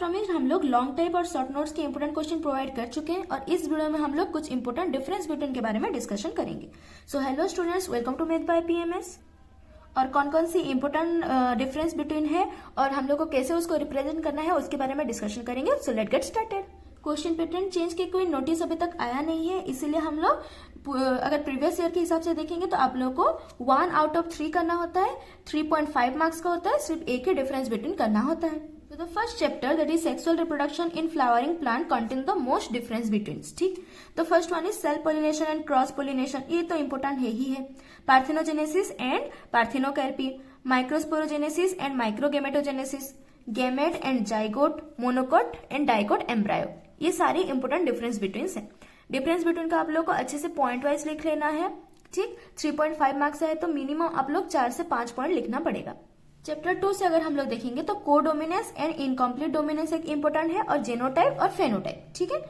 Video में हम लोग लॉन्ग टाइप और शॉर्ट नोट्स के इंपोर्टेंट क्वेश्चन प्रोवाइड कर चुके हैं और इस वीडियो में हम लोग कुछ इंपोर्टेंट डिफरेंस बिटवीन के बारे में डिस्कशन करेंगे। So hello students, welcome to math by PMS. और कौन कौन सी इंपोर्टेंट डिफरेंस बिटवीन है और हम लोग को कैसे उसको रिप्रेजेंट करना है उसके बारे में डिस्कशन करेंगे। So let get started. Question pattern change के कोई नोटिस अभी तक आया नहीं है, इसीलिए हम लोग अगर प्रीवियस ईयर के हिसाब से देखेंगे तो आप लोगों को 1 आउट ऑफ 3 करना होता है, 3.5 मार्क्स का होता है, सिर्फ एक ही डिफरेंस बिटवीन करना होता है। तो the first chapter that is sexual reproduction in flowering plant contain the most difference between. ठीक, तो first one is self pollination and cross pollination, ये तो इंपोर्टेंट है ही है। Parthenogenesis and parthenocarpy, microsporogenesis and microgametogenesis, gamete and zygote, monocot and dicot embryo, ये सारी important difference between है। डिफरेंस बिटवीन का आप लोग को अच्छे से पॉइंट वाइज लिख लेना है। ठीक, 3.5 मार्क्स है तो मिनिमम आप लोग 4 से 5 पॉइंट लिखना पड़ेगा। चैप्टर 2 से अगर हम लोग देखेंगे तो कोडोमिनेंस एंड इनकम्प्लीट डोमिनेंस एक इंपोर्टेंट है और जेनोटाइप और फेनोटाइप। ठीक है,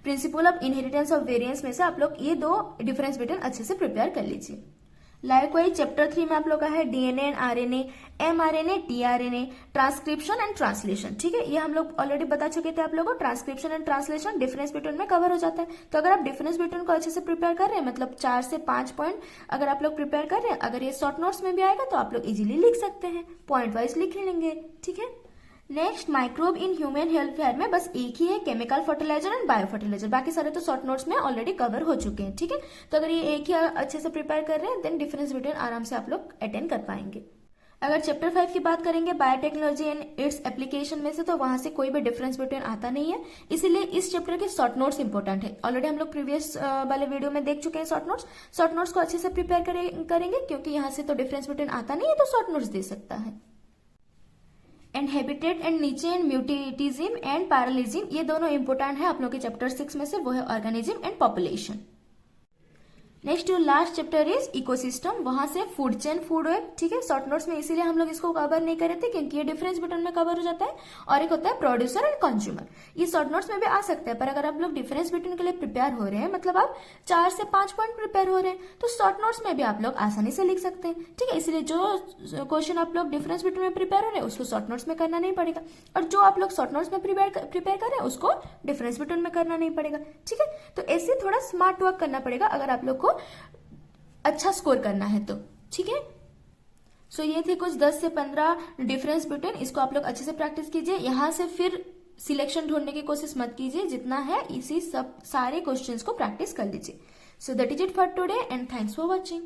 principle of inheritance of variance में से आप लोग ये 2 डिफरेंस बिटवीन अच्छे से प्रिपेयर कर लीजिए। लाइकवाइज चैप्टर 3 में आप लोग का है DNA and RNA, mRNA, tRNA, transcription and translation. ठीक है, ये हम लोग ऑलरेडी बता चुके थे आप लोगों को। Transcription and translation difference between में कवर हो जाता है। तो अगर आप डिफरेंस बिटवीन को अच्छे से प्रिपेयर कर रहे हैं, मतलब 4 से 5 पॉइंट अगर आप लोग प्रिपेयर कर रहे हैं, अगर ये शॉर्ट नोट्स में भी आएगा तो आप लोग इजीली लिख सकते हैं, पॉइंट वाइज लिख लेंगे। ठीक है, next microbe in human health में बस एक ही है, chemical fertiliser and bio fertiliser. बाकी सारे तो शॉर्ट नोट्स में ऑलरेडी कवर हो चुके हैं। ठीक है, तो अगर ये एक ही अच्छे से प्रिपेयर कर रहे हैं देन डिफरेंस बिटवीन आराम से आप लोग अटेंड कर पाएंगे। अगर चैप्टर 5 की बात करेंगे बायोटेक्नोलॉजी एंड इट्स एप्लीकेशन में से, तो वहां से कोई भी डिफरेंस बिटवीन आता नहीं है, इसीलिए इस चैप्टर के शॉर्ट नोट्स इंपॉर्टेंट है। ऑलरेडी हम लोग प्रीवियस वाले वीडियो में देख चुके हैं शॉर्ट नोट्स को अच्छे से प्रिपेयर करेंगे क्योंकि यहाँ से तो डिफरेंस बिटवीन आता नहीं है तो शॉर्ट नोट्स दे सकता है। एंड हैबिटेट एंड नीचे एंड म्यूटेटिज्म एंड पैरालिज्म, ये दोनों इंपोर्टेंट है आप लोग के चैप्टर 6 में से, वो है ऑर्गेनिज्म एंड पॉपुलेशन। नेक्स्ट जो लास्ट चैप्टर इज इकोसिस्टम, वहां से फूड चेन, फूड वेब। ठीक है, शॉर्ट नोट्स में इसीलिए हम लोग इसको कवर नहीं करे थे क्योंकि ये डिफरेंस बिटवीन में कवर हो जाता है। और एक होता है प्रोड्यूसर एंड कंज्यूमर, ये शॉर्ट नोट्स में भी आ सकता है, पर अगर आप लोग डिफरेंस बिटवीन के लिए प्रिपेयर हो रहे हैं, मतलब आप 4 से 5 पॉइंट प्रिपेयर हो रहे हैं, तो शॉर्ट नोट्स में भी आप लोग आसानी से लिख सकते हैं। ठीक है, इसलिए जो क्वेश्चन आप लोग डिफरेंस बिटवीन में प्रिपेयर हो रहे हैं उसको शॉर्ट नोट्स में करना नहीं पड़ेगा, और जो आप लोग शॉर्ट नोट्स में प्रिपेयर कर रहे हैं उसको डिफरेंस बिटवीन में करना नहीं पड़ेगा। ठीक है, तो ऐसे थोड़ा स्मार्ट वर्क करना पड़ेगा अगर आप लोग को अच्छा स्कोर करना है तो। ठीक है, सो ये थे कुछ 10 से 15 डिफरेंस बिटवीन, इसको आप लोग अच्छे से प्रैक्टिस कीजिए। यहां से फिर सिलेक्शन ढूंढने की कोशिश मत कीजिए, जितना है इसी सब सारे क्वेश्चंस को प्रैक्टिस कर लीजिए। So that is it for today and thanks for watching.